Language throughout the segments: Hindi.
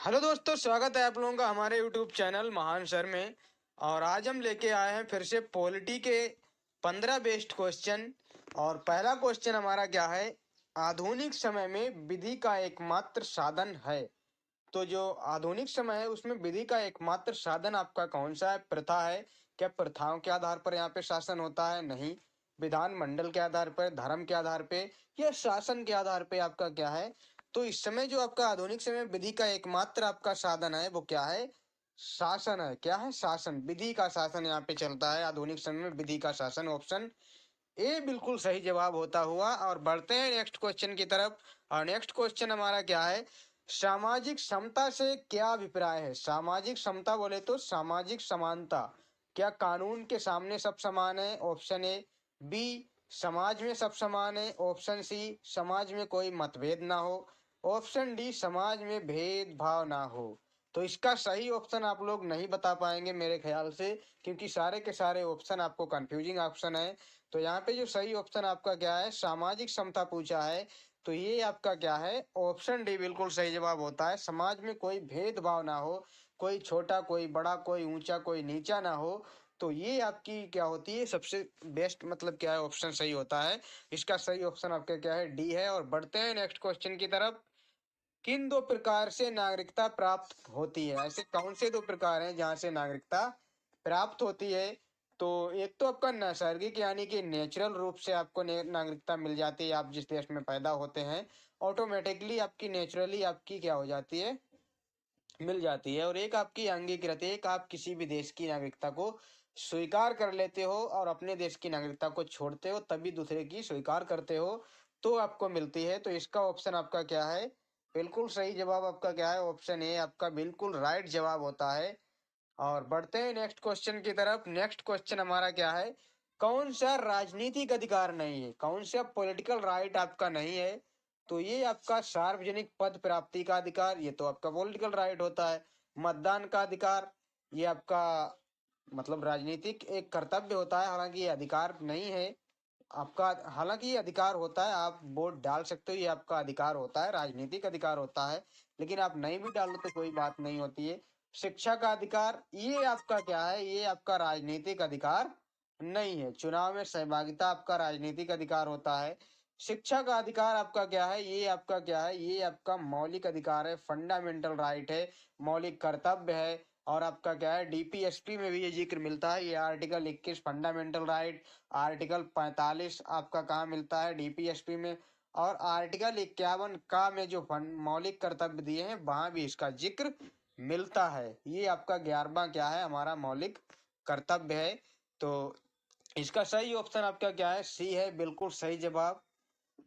हेलो दोस्तों, स्वागत है आप लोगों का हमारे यूट्यूब चैनल महान सर में। और आज हम लेके आए हैं फिर से पॉलिटी के 15 बेस्ट क्वेश्चन। और पहला क्वेश्चन हमारा क्या है, आधुनिक समय में विधि का एकमात्र साधन है। तो जो आधुनिक समय है उसमें विधि का एकमात्र साधन आपका कौन सा है? प्रथा है। क्या प्रथाओं के आधार पर यहाँ पे शासन होता है? नहीं। विधानमंडल के आधार पर, धर्म के आधार पे, या शासन के आधार पे आपका क्या है? तो इस समय जो आपका आधुनिक समय विधि का एकमात्र आपका साधन है वो क्या है? शासन है। क्या है? शासन। विधि का शासन यहाँ पे चलता है आधुनिक समय में, विधि का शासन। ऑप्शन ए बिल्कुल सही जवाब होता हुआ। और बढ़ते हैं नेक्स्ट क्वेश्चन की तरफ। और नेक्स्ट क्वेश्चन हमारा क्या है, सामाजिक समता से क्या अभिप्राय है? सामाजिक समता बोले तो सामाजिक समानता। क्या कानून के सामने सब समान है? Option A. बी, समाज में सब समान है। ऑप्शन सी, समाज में कोई मतभेद ना हो। ऑप्शन डी, समाज में भेदभाव ना हो। तो इसका सही ऑप्शन आप लोग नहीं बता पाएंगे मेरे ख्याल से, क्योंकि सारे के सारे ऑप्शन आपको कंफ्यूजिंग ऑप्शन है। तो यहाँ पे जो सही ऑप्शन आपका क्या है, सामाजिक समता पूछा है, तो ये आपका क्या है? ऑप्शन डी बिल्कुल सही जवाब होता है। समाज में कोई भेदभाव ना हो, कोई छोटा कोई बड़ा, कोई ऊंचा कोई नीचा ना हो। तो ये आपकी क्या होती है सबसे बेस्ट, मतलब क्या है, ऑप्शन सही होता है। इसका सही ऑप्शन आपका क्या है? डी है। और बढ़ते हैं नेक्स्ट क्वेश्चन की तरफ। किन दो प्रकार से नागरिकता प्राप्त होती है? ऐसे कौन से दो प्रकार हैं जहां से नागरिकता प्राप्त होती है? तो एक तो आपका नैसर्गिक यानी कि नेचुरल रूप से आपको नागरिकता मिल जाती है। आप जिस देश में पैदा होते हैं ऑटोमेटिकली आपकी नेचुरली आपकी क्या हो जाती है, मिल जाती है। और एक आपकी अंगीकृत, एक आप किसी भी देश की नागरिकता को स्वीकार कर लेते हो और अपने देश की नागरिकता को छोड़ते हो, तभी दूसरे की स्वीकार करते हो तो आपको मिलती है। तो इसका ऑप्शन आपका क्या है? बिल्कुल सही जवाब आपका क्या है? ऑप्शन ए आपका बिल्कुल राइट जवाब होता है। और बढ़ते हैं नेक्स्ट क्वेश्चन की तरफ। नेक्स्ट क्वेश्चन हमारा क्या है, कौन सा राजनीतिक अधिकार नहीं है? कौन सा पॉलिटिकल राइट आपका नहीं है? तो ये आपका सार्वजनिक पद प्राप्ति का अधिकार, ये तो आपका पॉलिटिकल राइट होता है। मतदान का अधिकार, ये आपका मतलब राजनीतिक एक कर्तव्य होता है, हालांकि ये अधिकार नहीं है आपका। हालांकि ये अधिकार होता है, आप वोट डाल सकते हो, ये आपका अधिकार होता है, राजनीतिक अधिकार होता है। लेकिन आप नहीं भी डालो तो कोई बात नहीं होती है। शिक्षा का अधिकार, ये आपका क्या है? ये आपका राजनीतिक अधिकार नहीं है। चुनाव में सहभागिता आपका राजनीतिक अधिकार होता है। शिक्षा का अधिकार आपका क्या है? ये आपका क्या है? ये आपका मौलिक अधिकार है, फंडामेंटल राइट है, मौलिक कर्तव्य है। और आपका क्या है, डीपीएसपी में भी ये जिक्र मिलता है। ये आर्टिकल 21 फंडामेंटल राइट, आर्टिकल 45 आपका कहाँ मिलता है? डीपीएसपी में। और आर्टिकल 51 का में जो मौलिक कर्तव्य दिए हैं वहां भी इसका जिक्र मिलता है। ये आपका 11वां क्या है, हमारा मौलिक कर्तव्य है। तो इसका सही ऑप्शन आपका क्या है? सी है, बिल्कुल सही जवाब।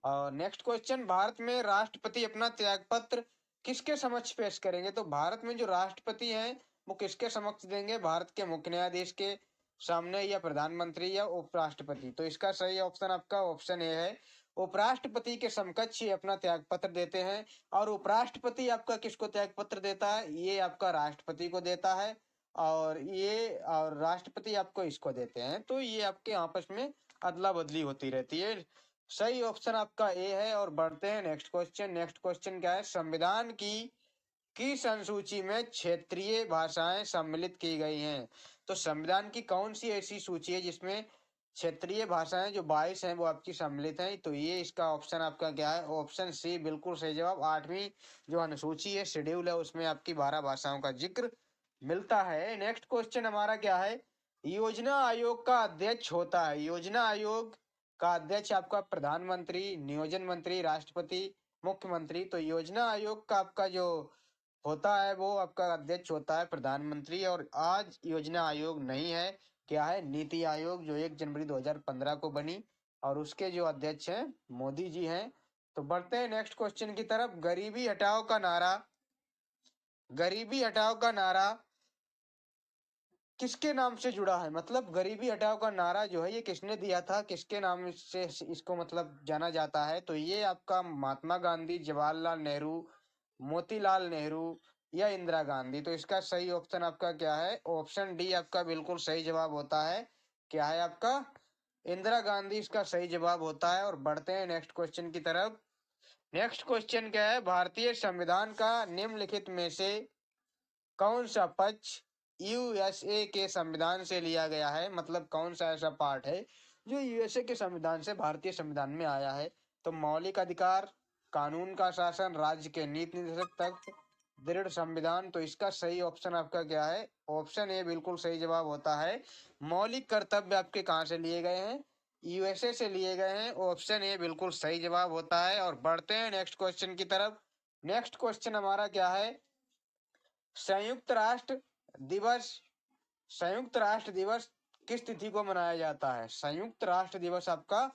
और नेक्स्ट क्वेश्चन, भारत में राष्ट्रपति अपना त्यागपत्र किसके समक्ष पेश करेंगे? तो भारत में जो राष्ट्रपति हैं वो किसके समक्ष देंगे? भारत के मुख्य न्यायाधीश के सामने, या प्रधानमंत्री, या उपराष्ट्रपति? तो इसका सही ऑप्शन आपका ऑप्शन ए है, उपराष्ट्रपति के समकक्ष ही अपना त्यागपत्र देते हैं। और उपराष्ट्रपति आपका किसको त्यागपत्र देता है? ये आपका राष्ट्रपति को देता है। और राष्ट्रपति आपको इसको देते हैं। तो ये आपके आपस में अदला बदली होती रहती है। सही ऑप्शन आपका ए है। और बढ़ते हैं नेक्स्ट क्वेश्चन। नेक्स्ट क्वेश्चन क्या है, संविधान की अनुसूची में क्षेत्रीय भाषाएं सम्मिलित की गई हैं? तो संविधान की कौन सी ऐसी सूची है जिसमें क्षेत्रीय भाषाएं जो 22 हैं वो आपकी सम्मिलित हैं? तो ये इसका ऑप्शन आपका क्या है? ऑप्शन सी बिल्कुल सही जवाब। 8वीं जो अनुसूची है, शेड्यूल है, उसमें आपकी 12 भाषाओं का जिक्र मिलता है। नेक्स्ट क्वेश्चन हमारा क्या है, योजना आयोग का अध्यक्ष होता है? योजना आयोग का अध्यक्ष आपका प्रधानमंत्री, नियोजन मंत्री, राष्ट्रपति, मुख्यमंत्री? तो योजना आयोग का आपका जो होता है वो आपका अध्यक्ष होता है प्रधानमंत्री। और आज योजना आयोग नहीं है, क्या है? नीति आयोग, जो 1 जनवरी 2015 को बनी। और उसके जो अध्यक्ष हैं मोदी जी हैं। तो बढ़ते हैं नेक्स्ट क्वेश्चन की तरफ। गरीबी हटाओ का नारा किसके नाम से जुड़ा है? मतलब गरीबी हटाओ का नारा जो है ये किसने दिया था, किसके नाम से इसको मतलब जाना जाता है? तो ये आपका महात्मा गांधी, जवाहरलाल नेहरू, मोतीलाल नेहरू, या इंदिरा गांधी? तो इसका सही ऑप्शन आपका क्या है? ऑप्शन डी आपका बिल्कुल सही जवाब होता है। क्या है आपका? इंदिरा गांधी इसका सही जवाब होता है। और बढ़ते हैं नेक्स्ट क्वेश्चन की तरफ। नेक्स्ट क्वेश्चन क्या है, भारतीय संविधान का निम्नलिखित में से कौन सा पक्ष यूएसए के संविधान से लिया गया है, मतलब कौन सा ऐसा पार्ट है जो यूएसए के संविधान से भारतीय संविधान में आया है। तो मौलिक अधिकार, कानून का शासन, राज्य के नीति निर्देशक तत्व, दृढ़ संविधान। तो इसका सही ऑप्शन आपका क्या है, ऑप्शन ए बिल्कुल सही जवाब होता है। मौलिक कर्तव्य आपके कहाँ से लिए गए हैं, यूएसए से लिए गए हैं। ऑप्शन ए बिल्कुल सही जवाब होता है। और बढ़ते हैं नेक्स्ट क्वेश्चन की तरफ। नेक्स्ट क्वेश्चन हमारा क्या है, संयुक्त राष्ट्र दिवस, संयुक्त राष्ट्र दिवस किस तिथि को मनाया जाता है। संयुक्त राष्ट्र दिवस आपका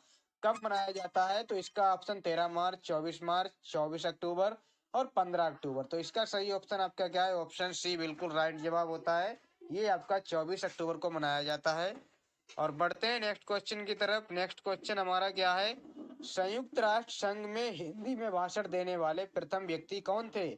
कब मनाया जाता है। तो इसका ऑप्शन 13 मार्च, 24 मार्च, 24 अक्टूबर और 15 अक्टूबर। तो इसका सही ऑप्शन आपका क्या है, ऑप्शन सी बिल्कुल राइट जवाब होता है। ये आपका 24 अक्टूबर को मनाया जाता है। और बढ़ते हैं नेक्स्ट क्वेश्चन की तरफ। नेक्स्ट क्वेश्चन हमारा क्या है, संयुक्त राष्ट्र संघ में हिंदी में भाषण देने वाले प्रथम व्यक्ति कौन थे।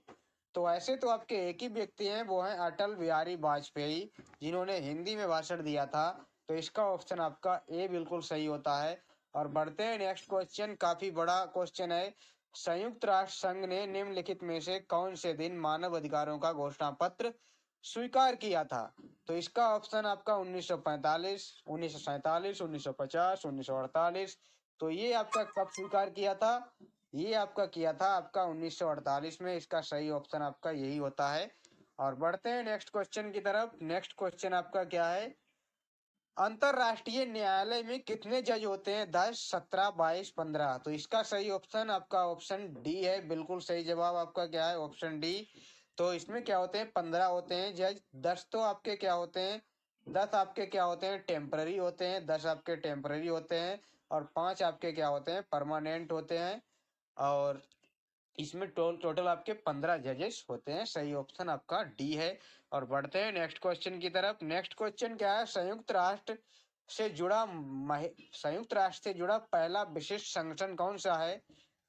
तो ऐसे तो आपके एक ही व्यक्ति हैं, वो हैं अटल बिहारी वाजपेयी, जिन्होंने हिंदी में भाषण दिया था। तो इसका ऑप्शन आपका ए बिल्कुल सही होता है। और बढ़ते हैं नेक्स्ट क्वेश्चन, काफी बड़ा क्वेश्चन है। संयुक्त राष्ट्र संघ ने निम्नलिखित में से कौन से दिन मानव अधिकारों का घोषणा पत्र स्वीकार किया था। तो इसका ऑप्शन आपका 1945, 1947, 1950, 1948। तो ये आपका कब स्वीकार किया था, ये आपका किया था आपका 1948 में। इसका सही ऑप्शन आपका यही होता है। और बढ़ते हैं नेक्स्ट क्वेश्चन की तरफ। नेक्स्ट क्वेश्चन आपका क्या है, अंतरराष्ट्रीय न्यायालय में कितने जज होते हैं, 10, 17, 22, 15। तो इसका सही ऑप्शन आपका ऑप्शन डी है, बिल्कुल सही जवाब आपका क्या है, ऑप्शन डी। तो इसमें क्या होते हैं, 15 होते हैं जज। 10 तो आपके क्या होते हैं, 10 आपके क्या होते हैं, टेम्पररी होते हैं, 10 आपके टेम्पररी होते हैं। और 5 आपके क्या होते हैं, परमानेंट होते हैं। और इसमें टोटल आपके 15 जजेस होते हैं। सही ऑप्शन आपका डी है। और बढ़ते हैं नेक्स्ट क्वेश्चन की तरफ। नेक्स्ट क्वेश्चन क्या है, से जुड़ा संयुक्त राष्ट्र से जुड़ा पहला विशिष्ट संगठन कौन सा है।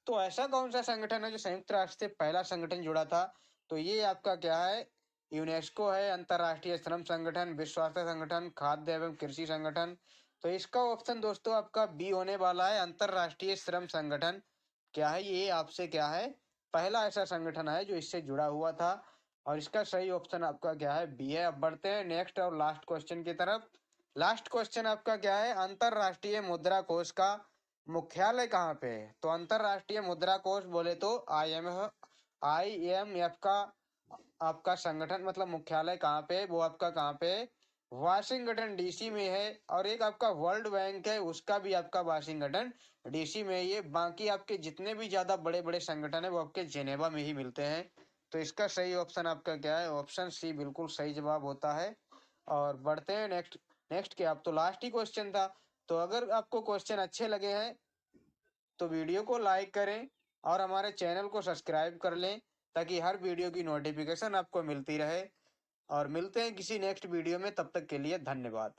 तो ऐसा कौन सा संगठन है जो संयुक्त राष्ट्र से पहला संगठन जुड़ा था। तो ये आपका क्या है, यूनेस्को है, अंतरराष्ट्रीय श्रम संगठन, विश्व स्वास्थ्य संगठन, खाद्य एवं कृषि संगठन। तो इसका ऑप्शन दोस्तों आपका बी होने वाला है, अंतरराष्ट्रीय श्रम संगठन। क्या है ये आपसे क्या है, पहला ऐसा संगठन है जो इससे जुड़ा हुआ था। और इसका सही ऑप्शन आपका क्या है, बी है। अब बढ़ते हैं नेक्स्ट और लास्ट क्वेश्चन की तरफ। लास्ट क्वेश्चन आपका क्या है, अंतरराष्ट्रीय मुद्रा कोष का मुख्यालय कहाँ पे है। तो अंतरराष्ट्रीय मुद्रा कोष बोले तो IMF का आपका संगठन, मतलब मुख्यालय कहाँ पे है, वो आपका कहाँ पे है, वाशिंगटन डीसी में है। और एक आपका वर्ल्ड बैंक है, उसका भी आपका वाशिंगटन डीसी में। ये बाकी आपके जितने भी ज्यादा बड़े बड़े संगठन है वो आपके जेनेवा में ही मिलते हैं। तो इसका सही ऑप्शन आपका क्या है, ऑप्शन सी बिल्कुल सही जवाब होता है। और बढ़ते हैं नेक्स्ट। नेक्स्ट क्या, अब तो लास्ट ही क्वेश्चन था। तो अगर आपको क्वेश्चन अच्छे लगे हैं तो वीडियो को लाइक करें और हमारे चैनल को सब्सक्राइब कर लें, ताकि हर वीडियो की नोटिफिकेशन आपको मिलती रहे। और मिलते हैं किसी नेक्स्ट वीडियो में, तब तक के लिए धन्यवाद।